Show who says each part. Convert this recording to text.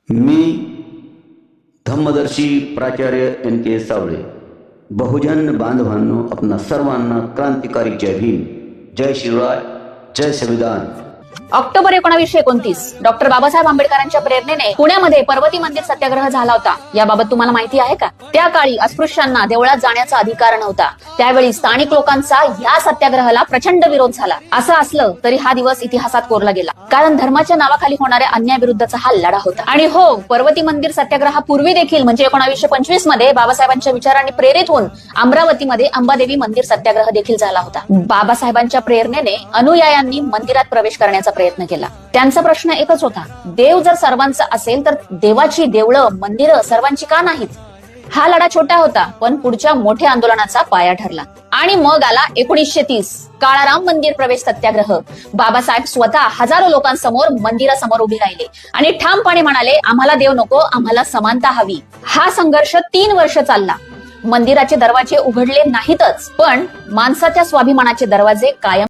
Speaker 1: मी धम्मदर्शी प्राचार्य NK सावळे बहुजन बांधवांनो आपणा सर्वांना क्रांतिकारी जय भीम, जय शिवराय, जय संविधान।
Speaker 2: ऑक्टोबर 1929 डॉक्टर बाबासाहेब आंबेडकरांच्या प्रेरणेने पुण्यामध्ये पर्वती मंदिर सत्याग्रह झाला होता। याबाबत तुम्हाला माहिती आहे का? त्या काळी अस्पृश्यांना देवळात जाण्याचा अधिकार नव्हता। त्यावेळी स्थानिक लोकांचा या सत्याग्रहाला प्रचंड विरोध झाला। असं असलं तरी हा दिवस इतिहासात कोरला गेला, कारण धर्माच्या नावाखाली होणाऱ्या अन्यायाविरुद्धचा हा लढा होता। आणि हो, पर्वती मंदिर सत्याग्रहापूर्वी देखील म्हणजे 1925 मध्ये बाबासाहेबांच्या विचारांनी प्रेरित होऊन अमरावतीमध्ये अंबादेवी मंदिर सत्याग्रह देखील झाला होता। बाबासाहेबांच्या प्रेरणेने अनुयायांनी मंदिरात प्रवेश करण्याचा प्रयत्न केला। त्यांचा प्रश्न एकच होता, देव जर सर्वांचा असेल तर देवाची देवळं, मंदिरं सर्वांची का नाहीत? हा लढा छोटा होता, पण पुढच्या मोठ्या आंदोलनाचा पाया ठरला। आणि मग आला 1930 काळाराम मंदिर प्रवेश सत्याग्रह। बाबासाहेब स्वतः हजारो लोकांसमोर मंदिरासमोर उभे राहिले आणि ठामपणे म्हणाले, आम्हाला देव नको, आम्हाला समानता हवी। हा संघर्ष 3 वर्ष चालला। मंदिराचे दरवाजे उघडले नाहीतच, पण माणसाच्या स्वाभिमानाचे दरवाजे कायम